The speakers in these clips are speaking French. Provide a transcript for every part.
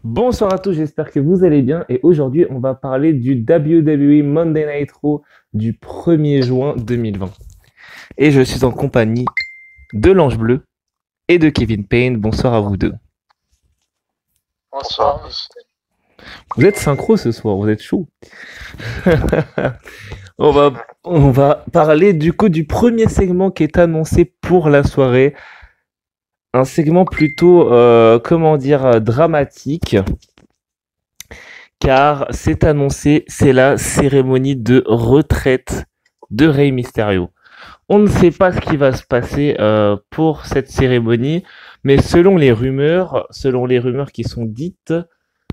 Bonsoir à tous, j'espère que vous allez bien et aujourd'hui on va parler du WWE Monday Night Raw du 1er juin 2020. Et je suis en compagnie de l'Ange Bleu et de Kevin Payne. Bonsoir à vous deux. Bonsoir. Vous êtes synchro ce soir, vous êtes chaud. on va parler du coup du premier segment qui est annoncé pour la soirée. Un segment plutôt, dramatique. Car c'est annoncé, c'est la cérémonie de retraite de Rey Mysterio. On ne sait pas ce qui va se passer pour cette cérémonie, mais selon les rumeurs qui sont dites,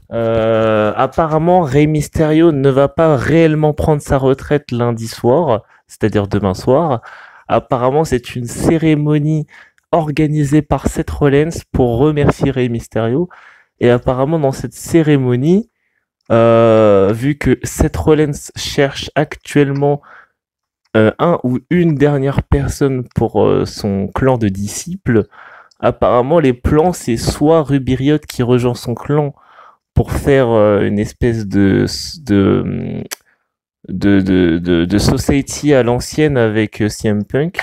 apparemment Rey Mysterio ne va pas réellement prendre sa retraite lundi soir, c'est-à-dire demain soir. Apparemment, c'est une cérémonie organisée par Seth Rollins pour remercier Rey Mysterio. Et apparemment, dans cette cérémonie, vu que Seth Rollins cherche actuellement un ou une dernière personne pour son clan de disciples, apparemment les plans c'est soit Ruby Riott qui rejoint son clan pour faire une espèce de society à l'ancienne avec CM Punk,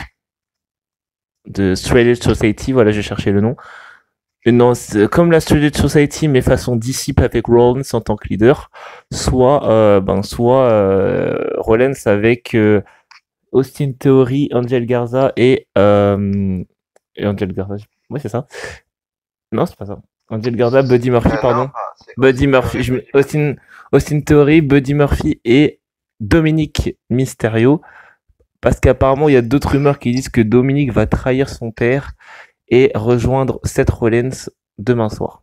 de Straight Edge Society, voilà j'ai cherché le nom. Non, c'est comme la Straight Edge Society, mais façon disciple avec Rollins en tant que leader, soit Rollins avec Austin Theory, Angel Garza et Angel Garza. Ouais, c'est ça. Non, c'est pas ça. Angel Garza, Buddy Murphy, pardon. C'est Buddy Murphy, Austin Theory, Buddy Murphy et Dominic Mysterio. Parce qu'apparemment, il y a d'autres rumeurs qui disent que Dominic va trahir son père et rejoindre Seth Rollins demain soir.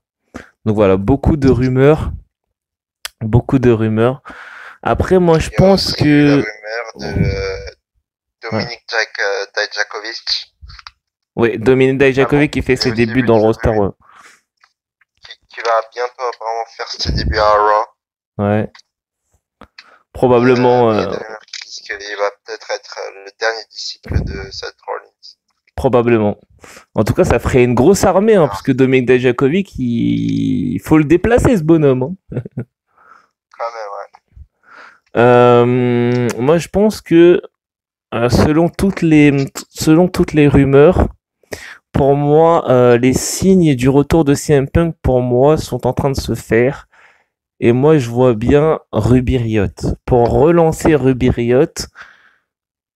Donc voilà, beaucoup de rumeurs. Beaucoup de rumeurs. Après, moi, je Il y a pense aussi eu la que... rumeur de Ouais. Dominic Dijakovic Oui, Dominic Dijakovic qui fait ses débuts dans le roster. Ouais. qui va bientôt apparemment faire ses débuts à Raw. Ouais. Probablement, Il y a des rumeurs qui disent qu'il va peut-être être le dernier disciple de Seth Rollins. probablement. En tout cas, ça ferait une grosse armée, hein, parce que Dominic Dijakovic, il faut le déplacer, ce bonhomme. Hein. Quand même, ouais. Moi, je pense que selon toutes les rumeurs, pour moi, les signes du retour de CM Punk, pour moi, sont en train de se faire. Et moi, je vois bien Ruby Riott. Pour relancer Ruby Riott,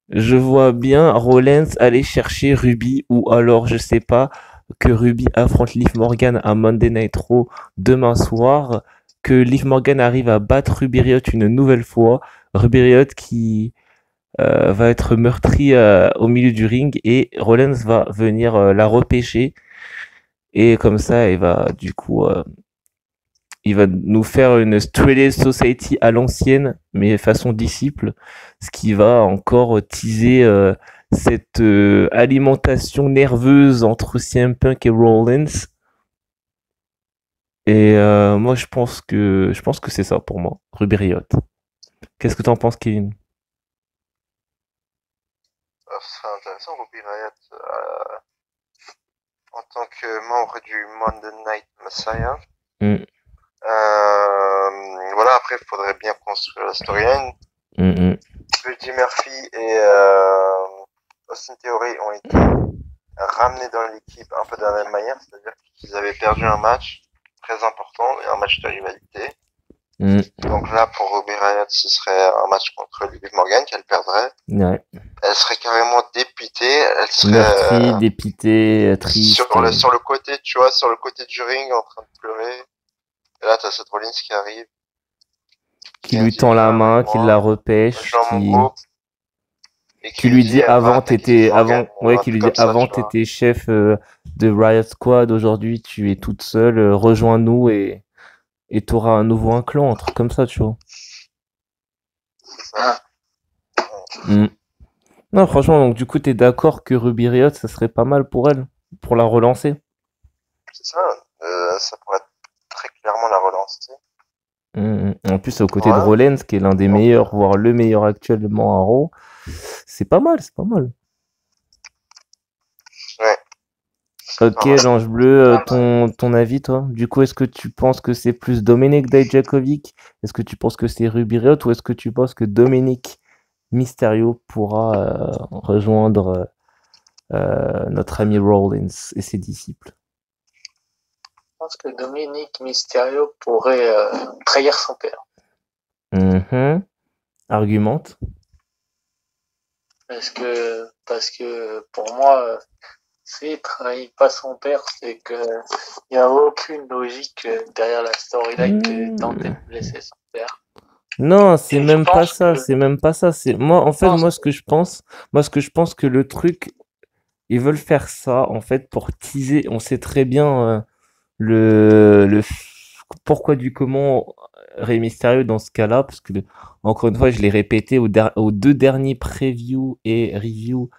je vois bien Rollins aller chercher Ruby, ou alors, je sais pas, que Ruby affronte Liv Morgan à Monday Night Raw demain soir, que Liv Morgan arrive à battre Ruby Riott une nouvelle fois. Ruby Riott qui va être meurtri au milieu du ring et Rollins va venir la repêcher et comme ça il va nous faire une Straight Edge Society à l'ancienne mais façon disciple, ce qui va encore teaser cette alimentation nerveuse entre CM Punk et Rollins. Et moi je pense que c'est ça pour moi, Ruby Riott. Qu'est-ce que t'en penses, Kevin? Ce serait intéressant, Ruby Riott, en tant que membre du Monday Night Messiah. Mm, Voilà, après, il faudrait bien construire la storyline. mm. Buddy Murphy et Austin Theory ont été ramenés dans l'équipe un peu de la même manière, c'est-à-dire qu'ils avaient perdu un match très important, un match de rivalité. Mm. Donc là, pour Ruby Riott, ce serait un match contre Liv Morgan qu'elle perdrait. Ouais. Elle serait carrément dépitée, elle serait Meurtri, dépité, triste. sur le côté, tu vois, sur le côté du ring en train de pleurer. Et là, t'as Seth Rollins qui arrive, Qui lui tend la main, qui la repêche, qui lui dit avant qui lui dit avant t'étais chef de Riot Squad, aujourd'hui tu es toute seule, rejoins-nous et t'auras à nouveau un clan, un truc comme ça, tu vois. Ça. Mm. Non, franchement, donc du coup t'es d'accord que Ruby Riott, ça serait pas mal pour elle, pour la relancer. C'est ça. Ça pourrait très clairement la relancer. En plus, aux côtés de Rollins, qui est l'un des meilleurs, voire le meilleur actuellement à Raw, c'est pas mal, c'est pas mal. Ouais. C'est Ok, pas mal. l'ange bleu, ton avis, toi? Du coup, est-ce que tu penses que c'est plus Dominik Dijakovic? Est-ce que tu penses que c'est Ruby Riott ou est-ce que tu penses que Dominic Mysterio pourra rejoindre notre ami Rollins et ses disciples? Je pense que Dominique Mysterio pourrait trahir son père. Argumente. Parce que pour moi, s'il trahit pas son père, c'est que il y a aucune logique derrière la storyline que tenter de blesser son père. Non, c'est Et je même pas pense ça, que c'est même pas ça. C'est moi, en fait, pense moi, ce que je pense que le truc, ils veulent faire ça, en fait, pour teaser. On sait très bien pourquoi du comment Rey Mysterio dans ce cas-là, parce que encore une fois, je l'ai répété aux deux derniers previews et reviews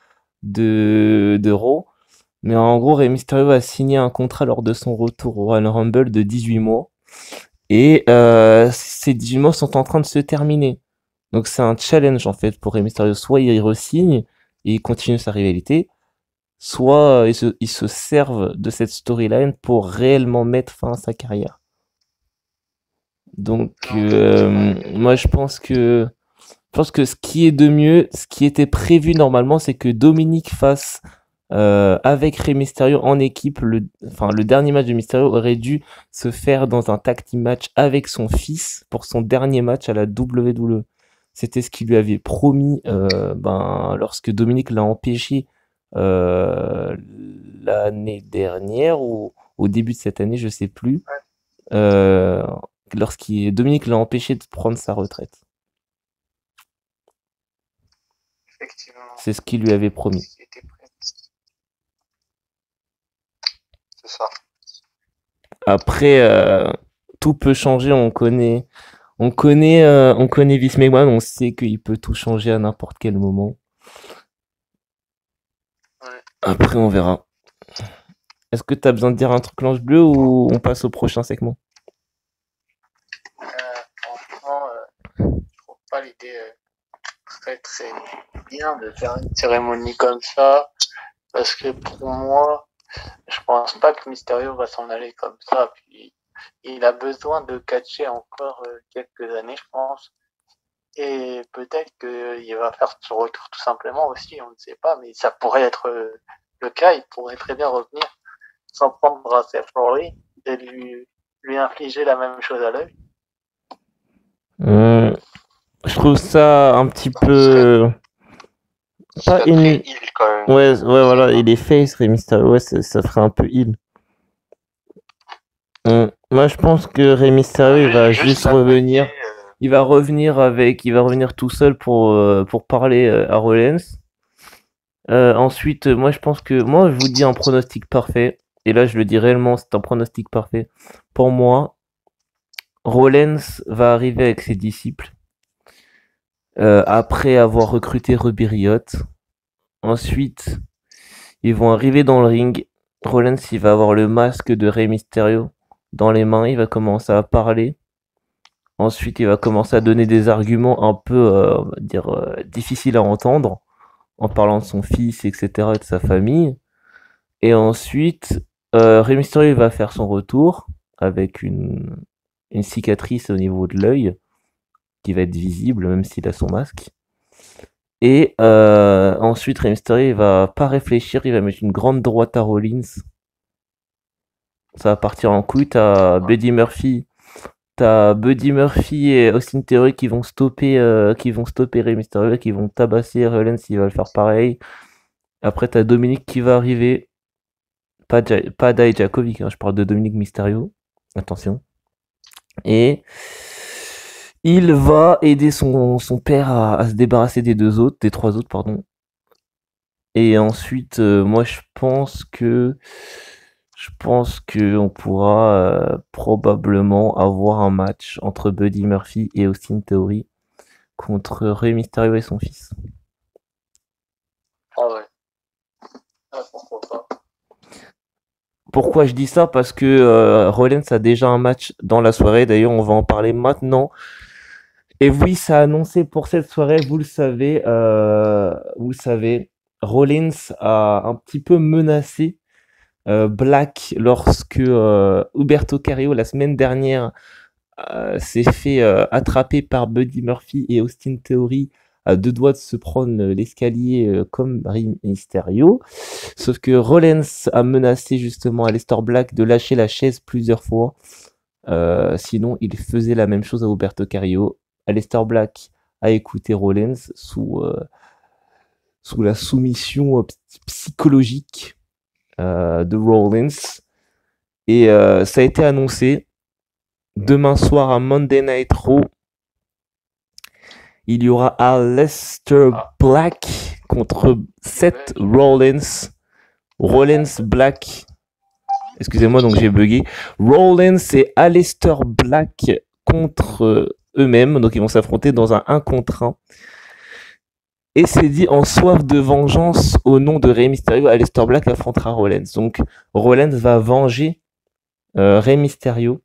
de Raw. Mais en gros, Rey Mysterio a signé un contrat lors de son retour au Royal Rumble de 18 mois. Et ces 18 mois sont en train de se terminer. Donc c'est un challenge en fait pour Rey Mysterio. Soit il re-signe et il continue sa rivalité, soit ils se servent de cette storyline pour réellement mettre fin à sa carrière. Donc moi je pense que ce qui est de mieux, ce qui était prévu normalement, c'est que Dominique fasse avec Rey Mysterio en équipe, le dernier match de Mysterio aurait dû se faire dans un tag team match avec son fils pour son dernier match à la WWE. C'était ce qu'il lui avait promis lorsque Dominique l'a empêché euh, l'année dernière ou au début de cette année, je sais plus. Euh, Dominique l'a empêché de prendre sa retraite. effectivement, C'est ce qu'il lui avait promis. ce qui était prêt. C'est ça. Après, tout peut changer. On connaît Vince McMahon. On sait qu'il peut tout changer à n'importe quel moment. Ouais. Après, on verra. Est-ce que tu as besoin de dire un truc l'ange bleu ou on passe au prochain segment? Franchement, je trouve pas l'idée très très bien de faire une cérémonie comme ça, parce que pour moi, je pense pas que Mysterio va s'en aller comme ça. Puis il a besoin de catcher encore quelques années, je pense. Et peut-être qu'il va faire son retour tout simplement aussi, on ne sait pas, mais ça pourrait être le cas. Il pourrait très bien revenir sans prendre à Seth Rollins et lui infliger la même chose à l'œil. Je trouve ça un petit peu pas Très heal quand même. Ouais, voilà, il est face, Rey Mysterio. Ouais, ça ferait un peu heal. Moi, je pense que Rey Mysterio, il va juste revenir. Il va revenir tout seul pour parler à Rollins. Ensuite, moi, je vous dis un pronostic parfait. Et là, je le dis réellement, c'est un pronostic parfait. Pour moi, Rollins va arriver avec ses disciples. Après avoir recruté Ruby Riott. Ensuite, ils vont arriver dans le ring. Rollins, il va avoir le masque de Rey Mysterio dans les mains. Il va commencer à parler. Ensuite, il va commencer à donner des arguments un peu, on va dire, difficiles à entendre, en parlant de son fils, etc., et de sa famille. Et ensuite, Rey Mysterio va faire son retour avec une cicatrice au niveau de l'œil qui va être visible, même s'il a son masque. Et ensuite, Rey Mysterio, il va pas réfléchir, il va mettre une grande droite à Rollins. Ça va partir en couille. T'as Buddy Murphy et Austin Theory qui vont stopper Rey Mysterio, qui vont tabasser Rollins, il va le faire pareil. Après, t'as Dominique qui va arriver. Pas Dijakovic, hein, je parle de Dominique Mysterio. Attention. Et il va aider son père à se débarrasser des trois autres, pardon. Et ensuite, moi, je pense que on pourra probablement avoir un match entre Buddy Murphy et Austin Theory contre Rey Mysterio et son fils. Ah ouais. Ah, pourquoi pas. Pourquoi je dis ça? Parce que Rollins a déjà un match dans la soirée. D'ailleurs, on va en parler maintenant. Et oui, ça a annoncé pour cette soirée, vous le savez. Rollins a un petit peu menacé Black lorsque Humberto Carrillo la semaine dernière s'est fait attraper par Buddy Murphy et Austin Theory à deux doigts de se prendre l'escalier comme Rey Mysterio. Sauf que Rollins a menacé justement Aleister Black de lâcher la chaise plusieurs fois. Sinon, il faisait la même chose à Humberto Carrillo. Aleister Black a écouté Rollins sous la soumission psychologique de Rollins. Et ça a été annoncé demain soir à Monday Night Raw. Il y aura Aleister Black contre Seth Rollins. Rollins Black. Excusez-moi, donc j'ai bugué. Rollins et Aleister Black contre eux-mêmes. Donc ils vont s'affronter dans un 1 contre 1. Et c'est dit en soif de vengeance au nom de Rey Mysterio, Aleister Black affrontera Rollins. Donc Rollins va venger Rey Mysterio.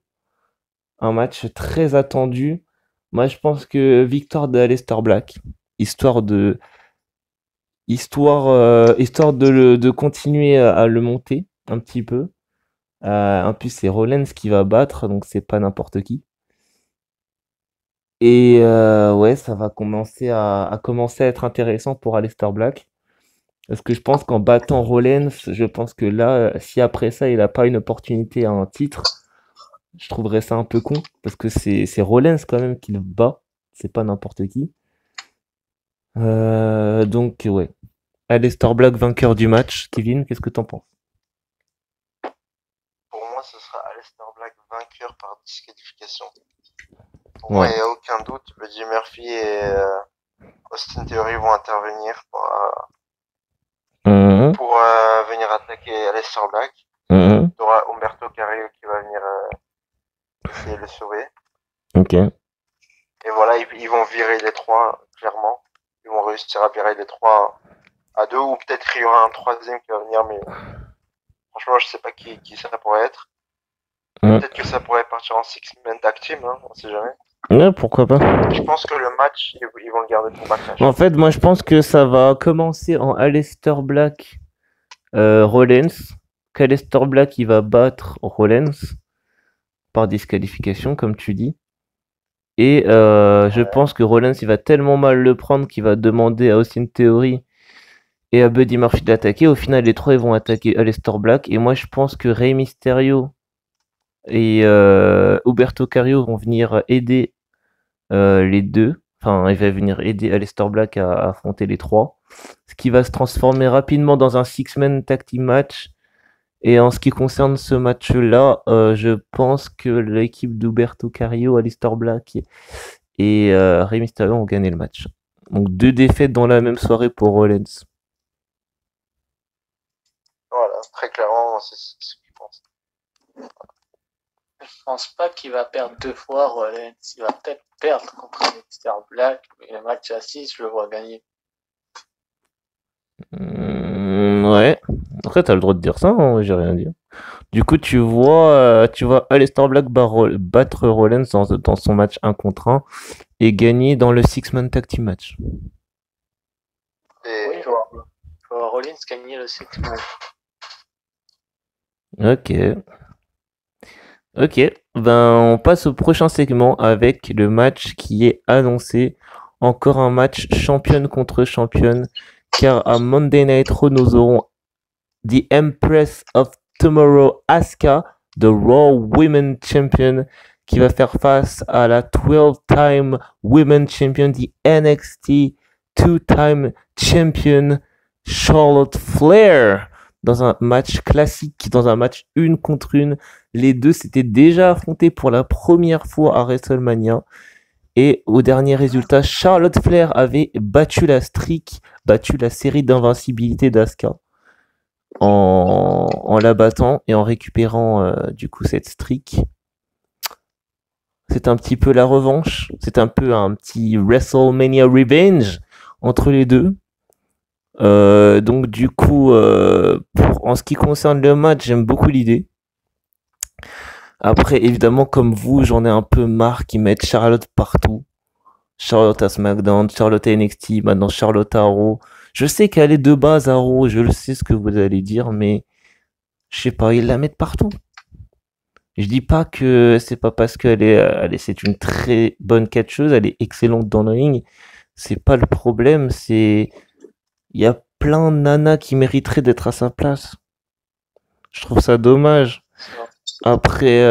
Un match très attendu. Moi, je pense que victoire de Aleister Black, histoire de continuer à le monter un petit peu. En plus, c'est Rollins qui va battre, donc c'est pas n'importe qui. Et ouais, ça va commencer à être intéressant pour Aleister Black. Parce que je pense qu'en battant Rollins, je pense que là, si après ça, il n'a pas une opportunité à un titre, je trouverais ça un peu con. Parce que c'est Rollins quand même qui le bat. C'est pas n'importe qui. Donc, ouais. Aleister Black vainqueur du match. Kevin, qu'est-ce que t'en penses? Pour moi, ce sera Aleister Black vainqueur par disqualification. Pour moi, il n'y a aucun doute. Buddy Murphy et Austin Theory vont intervenir pour venir attaquer Aleister Black. Il y aura Humberto Carrillo qui va venir essayer de le sauver. Ok. Et voilà, ils vont virer les trois, clairement. Ils vont réussir à virer les trois à deux, ou peut-être qu'il y aura un troisième qui va venir, mais franchement, je sais pas qui ça pourrait être. Peut-être que ça pourrait partir en six-man tag team, hein, on sait jamais. Ouais, pourquoi pas. Je pense que le match, ils vont le garder pour Backlash. En fait, moi, je pense que ça va commencer en Aleister Black Rollins. Qu'Aleister Black, il va battre Rollins par disqualification, comme tu dis. Et je pense que Rollins, il va tellement mal le prendre qu'il va demander à Austin Theory et à Buddy Murphy d'attaquer. Au final, les trois, ils vont attaquer Aleister Black. Et moi, je pense que Rey Mysterio et Humberto Carrillo vont venir aider les deux. Enfin, il va venir aider Aleister Black à affronter les trois. Ce qui va se transformer rapidement dans un six-man tag team match. Et en ce qui concerne ce match-là, je pense que l'équipe d'Humberto Carrillo, Aleister Black et Rey Mysterio ont gagné le match. Donc 2 défaites dans la même soirée pour Rollins. Voilà, très clairement, c'est ce que je pense. Je pense pas qu'il va perdre 2 fois Rollins. Il va peut-être perdre contre Aleister Black, mais le match à 6, je le vois gagner. Ouais. Après, t'as le droit de dire ça, hein, j'ai rien dit. Du coup, tu vois Aleister Black battre Rollins dans son match 1 contre 1 et gagner dans le six-man tag team match. Oui, je vois Rollins gagner le six-man. Ok, ben on passe au prochain segment avec le match qui est annoncé. Encore un match championne contre championne, car à Monday Night Raw, nous aurons The Empress of Tomorrow, Asuka, the Raw Women Champion, qui va faire face à la 12-time Women Champion, the NXT 2-time Champion, Charlotte Flair. Dans un match classique, dans un match 1 contre 1. Les deux s'étaient déjà affrontés pour la première fois à WrestleMania. Et au dernier résultat, Charlotte Flair avait battu la série d'invincibilité d'Asuka en la battant et en récupérant du coup cette streak. C'est un petit peu la revanche. C'est un peu un petit WrestleMania Revenge entre les deux. Donc du coup, en ce qui concerne le match, j'aime beaucoup l'idée. Après, évidemment, comme vous, j'en ai un peu marre qu'ils mettent Charlotte partout. Charlotte à SmackDown, Charlotte à NXT, maintenant Charlotte à Raw. Je sais qu'elle est de base à Raw, je le sais ce que vous allez dire, mais je sais pas, ils la mettent partout. Je dis pas que c'est pas parce c'est une très bonne catcheuse, elle est excellente dans le ring. C'est pas le problème, il y a plein de nanas qui mériteraient d'être à sa place. Je trouve ça dommage. Après,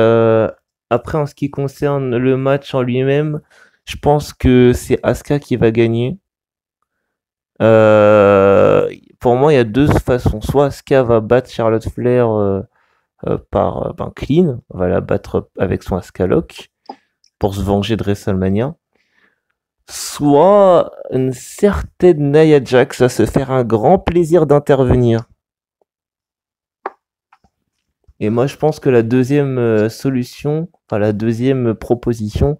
après, en ce qui concerne le match en lui-même, je pense que c'est Asuka qui va gagner. Pour moi, il y a deux façons. Soit Asuka va battre Charlotte Flair par clean, va la battre avec son Asuka Lock pour se venger de WrestleMania. Soit une certaine Nia Jax va se faire un grand plaisir d'intervenir. Et moi, je pense que la deuxième solution, enfin la deuxième proposition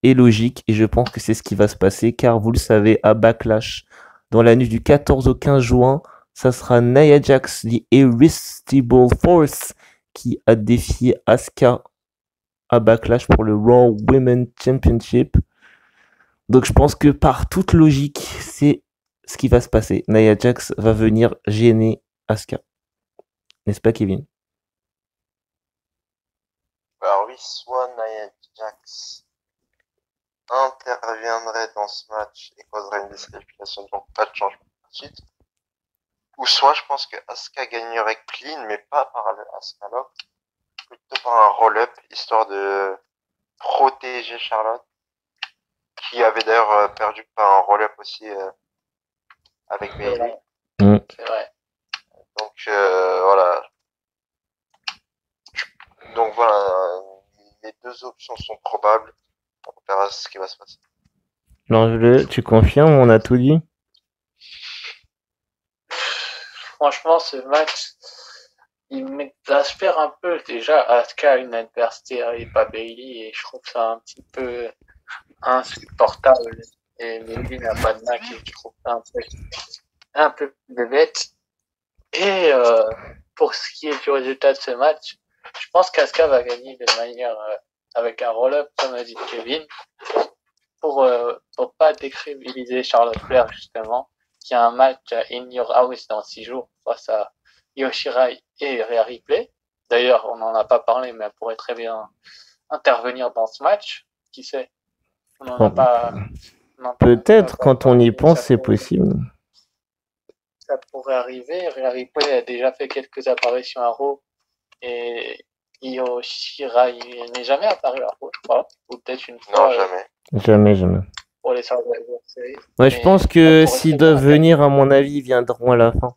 est logique et je pense que c'est ce qui va se passer car vous le savez, à Backlash, dans la nuit du 14 au 15 juin, ça sera Nia Jax, The Irresistible Force, qui a défié Asuka à Backlash pour le Raw Women's Championship. Donc je pense que par toute logique, c'est ce qui va se passer. Nia Jax va venir gêner Asuka. N'est-ce pas, Kevin? Alors oui, soit Nia Jax interviendrait dans ce match et causerait une disqualification, donc pas de changement de suite. Ou soit je pense que Asuka gagnerait clean, mais pas par le Asuka Lock, plutôt par un roll-up, histoire de protéger Charlotte, qui avait d'ailleurs perdu par un roll-up aussi avec Bayley. C'est vrai. Donc voilà. Donc voilà, les deux options sont probables. On verra ce qui va se passer. L'Angelo, tu confirmes, on a tout dit? Franchement, ce match, il m'exaspère un peu. Déjà, Asuka a une adversité et pas Bayley, et je trouve ça un petit peu insupportable. Et Bayley n'a pas de match, et je trouve ça un peu bête. Et pour ce qui est du résultat de ce match, je pense qu'Asuka va gagner de manière avec un roll-up, comme a dit Kevin, pour pas décrédibiliser Charlotte Flair, justement, qui a un match in your house dans 6 jours face à Io Shirai et Rhea Ripley. D'ailleurs, on n'en a pas parlé, mais elle pourrait très bien intervenir dans ce match. Qui sait? On n'en a pas. Peut-être, quand on y pense, c'est possible. Ça pourrait arriver. Rhea Ripley a déjà fait quelques apparitions à Raw. Et Io Shirai n'est jamais apparu à Raw, je crois. Ou peut-être une fois. Non, jamais. Jamais. Pour les Survivor Series. Ouais, je pense que s'ils doivent venir, à mon avis, ils viendront à la fin.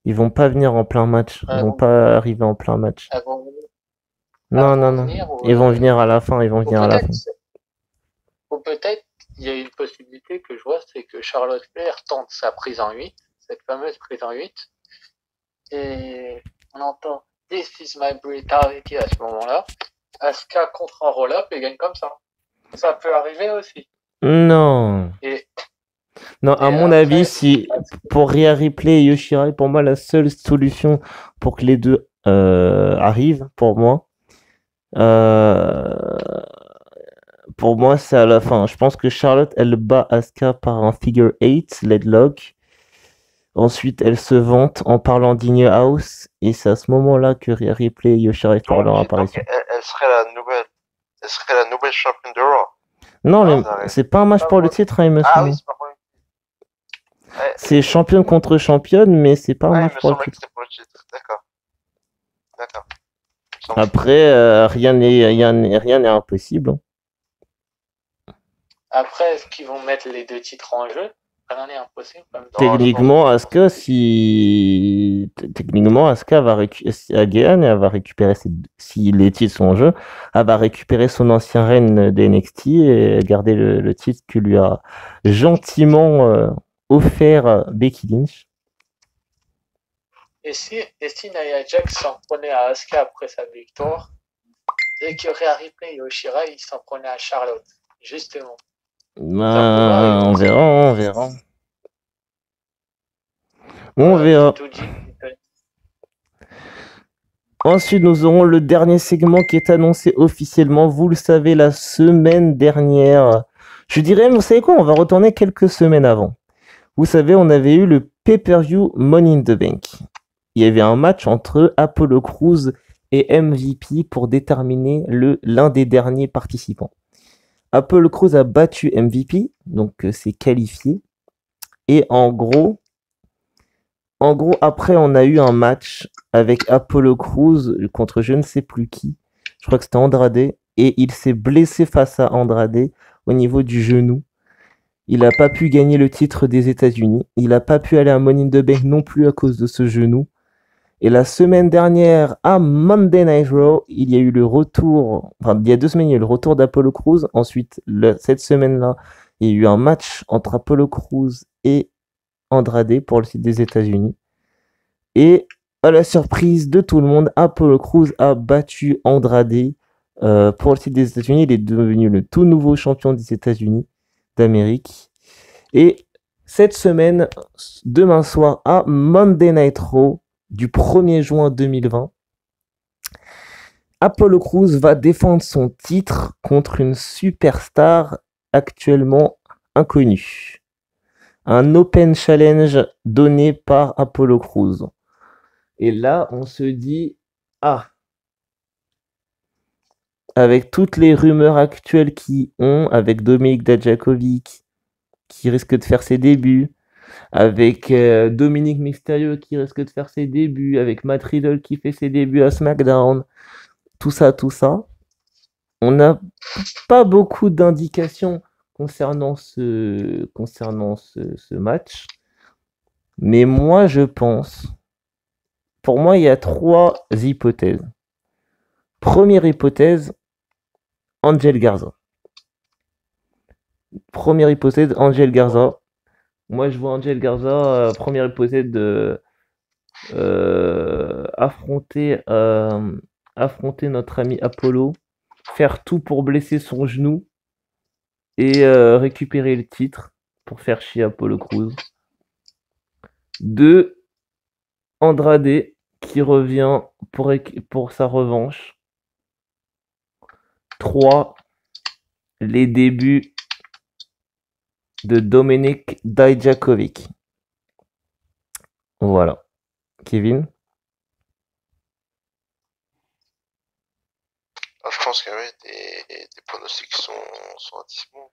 Ils vont pas venir en plein match. Ils vont pas arriver en plein match. Non. Ils vont venir à la fin. Ou peut-être, il y a une possibilité que je vois, c'est que Charlotte Flair tente sa prise en 8, cette fameuse prise en 8. Et on entend This is my brutality à ce moment-là. Asuka contre un roll-up et gagne comme ça. Ça peut arriver aussi. Non. Non, à mon avis, si pour Rhea Ripley et Io Shirai, pour moi, la seule solution pour que les deux arrivent, pour moi, c'est à la fin. Je pense que Charlotte, elle bat Asuka par un figure 8, leg lock. Ensuite, elle se vante en parlant d'In House, et c'est à ce moment-là que Rhea Ripley et Io Shirai font leur apparition. Elle serait la nouvelle championne de Raw. Non, c'est pas un match pour le titre, hein, il me semble. Ah oui, c'est pas pour le titre. Ouais, c'est championne contre championne, mais c'est pas un match pour le titre. C'est pour le titre. D'accord. Après, rien n'est impossible. Hein. Après, est-ce qu'ils vont mettre les deux titres en jeu? Rien n'est impossible. Techniquement, Asuka va gagner, elle va récupérer si les titres sont en jeu, elle va récupérer son ancien reine de NXT et garder le titre que lui a gentiment offert Becky Lynch. Et si Nia Jax s'en prenait à Asuka après sa victoire, et que Rhea Ripley et Io Shirai s'en prenaient à Charlotte, justement. On verra. Ensuite, nous aurons le dernier segment qui est annoncé officiellement, vous le savez, la semaine dernière. Je dirais, vous savez quoi, on va retourner quelques semaines avant. Vous savez, on avait eu le pay-per-view Money in the Bank. il y avait un match entre Apollo Crews et MVP pour déterminer l'un des derniers participants. Apollo Crews a battu MVP, donc c'est qualifié. Et en gros, après, on a eu un match avec Apollo Crews contre je ne sais plus qui. Je crois que c'était Andrade. Et il s'est blessé face à Andrade au niveau du genou. Il n'a pas pu gagner le titre des États-Unis. Il n'a pas pu aller à Money in the Bank non plus à cause de ce genou. Et la semaine dernière, à Monday Night Raw, il y a eu le retour, enfin, il y a 2 semaines, il y a eu le retour d'Apollo Crews. Ensuite, cette semaine-là, il y a eu un match entre Apollo Crews et Andrade pour le site des États-Unis. Et à la surprise de tout le monde, Apollo Crews a battu Andrade pour le site des États-Unis. Il est devenu le tout nouveau champion des États-Unis d'Amérique. Et cette semaine, demain soir, à Monday Night Raw, du 1er juin 2020, Apollo Crews va défendre son titre contre une superstar actuellement inconnue. Un open challenge donné par Apollo Crews. Et là, on se dit, avec toutes les rumeurs actuelles qui ont, avec Dominik Dijakovic qui risque de faire ses débuts, avec Dominic Mysterio qui risque de faire ses débuts, avec Matt Riddle qui fait ses débuts à SmackDown, tout ça, on n'a pas beaucoup d'indications concernant ce match. Mais moi, je pense, pour moi, il y a 3 hypothèses. Première hypothèse, Angel Garza. Moi, je vois Angel Garza, première hypothèse de affronter notre ami Apollo, faire tout pour blesser son genou et récupérer le titre pour faire chier Apollo Crews. 2, Andrade qui revient pour sa revanche. 3, les débuts de Dominik Dijakovic. Voilà. Kevin? Je pense que oui, des pronostics sont assez bons.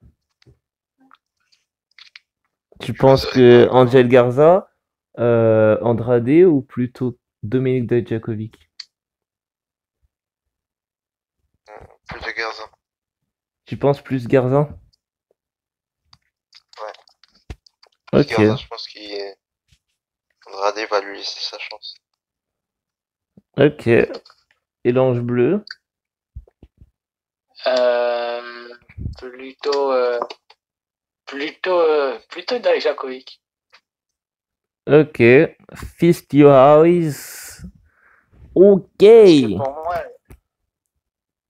Tu penses que Angel Garza, Andrade ou plutôt Dominik Dijakovic? Plus de Garza. Tu penses plus Garza? Ouais. Ok. Garza, je pense qu'Andrade va lui laisser sa chance. Ok. Et l'ange bleu? Plutôt Dijakovic. Ok. Fist your eyes. Ok.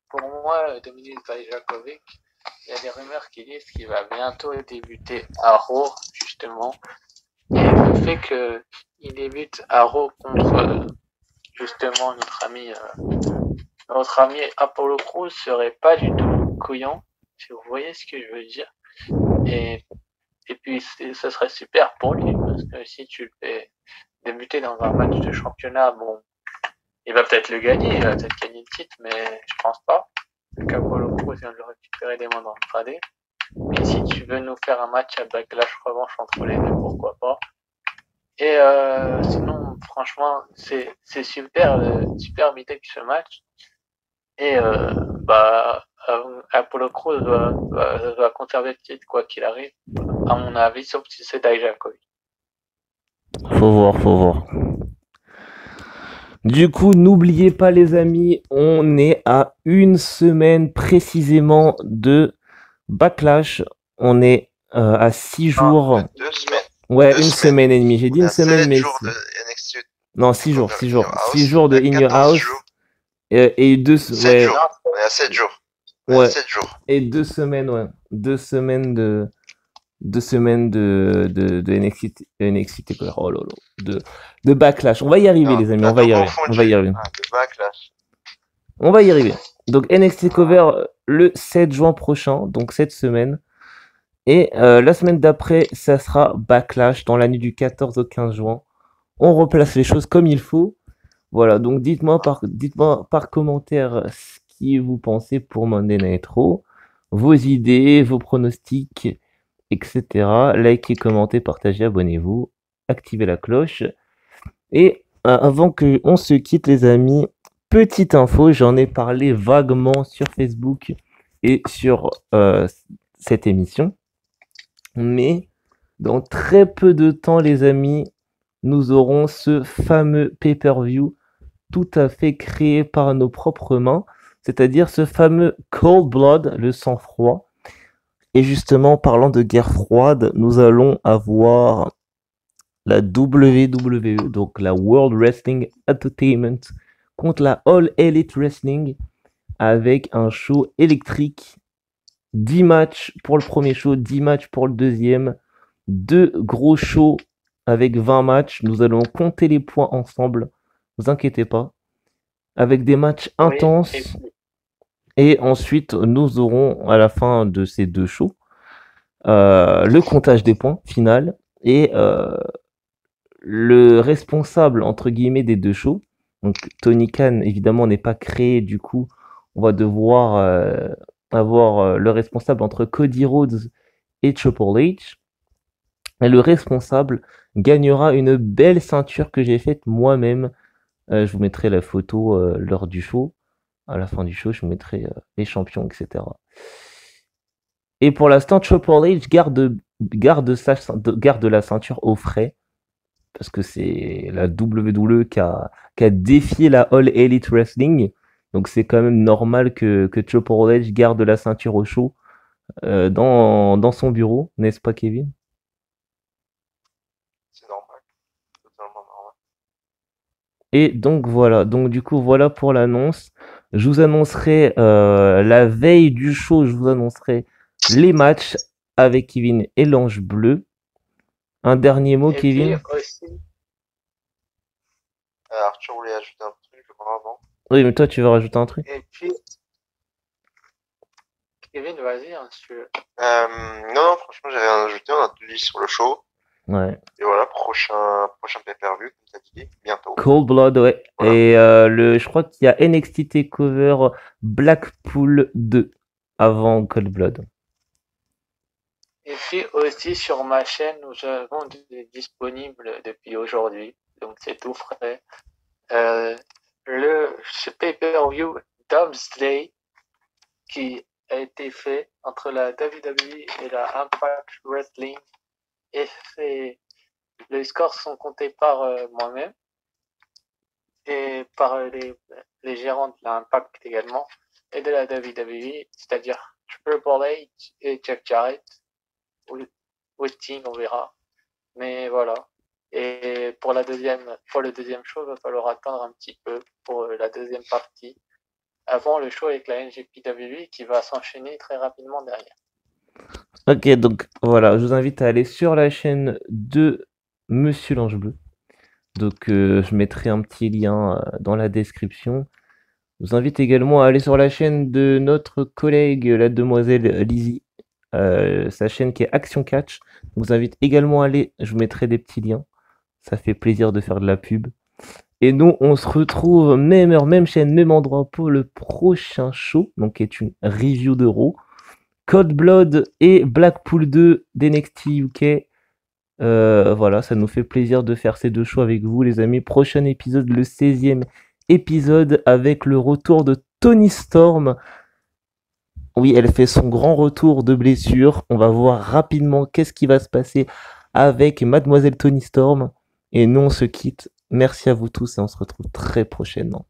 Pour moi, Dominik Dijakovic, il y a des rumeurs qui disent qu'il va bientôt débuter à Raw, justement. Et le fait qu'il débute à Raw contre justement notre ami Apollo Crews serait pas du tout couillant, si vous voyez ce que je veux dire. Et puis ça serait super pour lui, parce que si tu le fais débuter dans un match de championnat, bon, il va peut-être le gagner, il va peut-être gagner le titre, mais je pense pas. Apollo Crews vient de le récupérer des mains d'Andrade. Et si tu veux nous faire un match à Backlash revanche entre les deux, pourquoi pas. Et sinon, franchement, c'est super mythique ce match. Et Apollo Crews va conserver le titre quoi qu'il arrive, à mon avis, sauf si c'est Dijakovic. Faut voir. Du coup, n'oubliez pas les amis, on est à 1 semaine précisément de Backlash. On est à 6 jours. 2 semaines. Ouais, 1 semaine et demie. J'ai dit 1 semaine, mais... 7 jours de NXT. Non, 6 jours. 6 jours de In Your House. Et 2 7 jours. On est à 7 jours. Ouais. 7 jours. Et 2 semaines, ouais. 2 semaines de NXT, oh là là, de Backlash. On va y arriver, les amis, on va y arriver. De Backlash. On va y arriver. Donc NXT Cover le 7 juin prochain, donc cette semaine. Et la semaine d'après, ça sera Backlash dans la nuit du 14 au 15 juin. on replace les choses comme il faut. Voilà, donc dites-moi par commentaire ce que vous pensez pour Monday Night Raw, vos idées, vos pronostics, etc. Likez, commentez, partagez, abonnez-vous, activez la cloche. Et avant que on se quitte, les amis, petite info, j'en ai parlé vaguement sur Facebook et sur cette émission. Mais dans très peu de temps, les amis, nous aurons ce fameux pay-per-view tout à fait créé par nos propres mains, c'est-à-dire ce fameux Cold Blood, le sang-froid. Et justement, parlant de guerre froide, nous allons avoir la WWE, donc la World Wrestling Entertainment, contre la All Elite Wrestling, avec un show électrique. 10 matchs pour le premier show, 10 matchs pour le deuxième, 2 gros shows avec 20 matchs. Nous allons compter les points ensemble, ne vous inquiétez pas, avec des matchs intenses. Oui, et ensuite, nous aurons à la fin de ces 2 shows le comptage des points final et le responsable entre guillemets des 2 shows. Donc Tony Khan évidemment n'est pas créé, du coup on va devoir avoir le responsable entre Cody Rhodes et Triple H. Et le responsable gagnera une belle ceinture que j'ai faite moi-même. Je vous mettrai la photo lors du show. À la fin du show, je vous mettrai les champions, etc. Et pour l'instant, Triple H garde la ceinture au frais. Parce que c'est la WWE qui a défié la All Elite Wrestling. Donc c'est quand même normal que Triple H garde la ceinture au chaud dans son bureau, n'est-ce pas, Kevin? C'est normal. Totalement normal. Et donc voilà, donc du coup voilà pour l'annonce. Je vous annoncerai la veille du show, je vous annoncerai les matchs avec Kevin et l'Ange Bleu. Un dernier mot, et Kevin? puis aussi, Arthur voulait ajouter un truc, je crois, avant. Oui, mais toi tu veux rajouter un truc? et puis, Kevin, vas-y, hein, si tu veux. Non, franchement, j'ai rien ajouté. On a tout dit sur le show. Ouais. Et voilà, prochain pay-per-view, comme tu as dit, bientôt. Cold Blood, ouais. Voilà. Et je crois qu'il y a NXT TakeOver Blackpool 2 avant Cold Blood. Et puis aussi sur ma chaîne, nous avons disponible depuis aujourd'hui, donc c'est tout frais. Ce pay-per-view Doomsday qui a été fait entre la WWE et la Impact Wrestling, et les scores sont comptés par moi-même et par les gérants de la Impact également et de la WWE, c'est-à-dire Triple H et Jeff Jarrett. Westing, on verra. Mais voilà. Et pour le deuxième show, il va falloir attendre un petit peu pour la deuxième partie, avant le show avec la NJPW qui va s'enchaîner très rapidement derrière. Ok, donc voilà, je vous invite à aller sur la chaîne de Monsieur l'Ange Bleu. Donc je mettrai un petit lien dans la description. Je vous invite également à aller sur la chaîne de notre collègue, la demoiselle Lizzie. Sa chaîne qui est Action Catch. Je vous invite également à aller, je vous mettrai des petits liens. Ça fait plaisir de faire de la pub. Et nous, on se retrouve même heure, même chaîne, même endroit pour le prochain show, donc qui est une review de Raw. Cold Blood et Blackpool 2 d'NXT UK. Voilà, ça nous fait plaisir de faire ces 2 shows avec vous, les amis. Prochain épisode, le 16e épisode, avec le retour de Toni Storm. Oui, elle fait son grand retour de blessure. On va voir rapidement qu'est-ce qui va se passer avec Mademoiselle Toni Storm. Et nous, on se quitte. Merci à vous tous et on se retrouve très prochainement.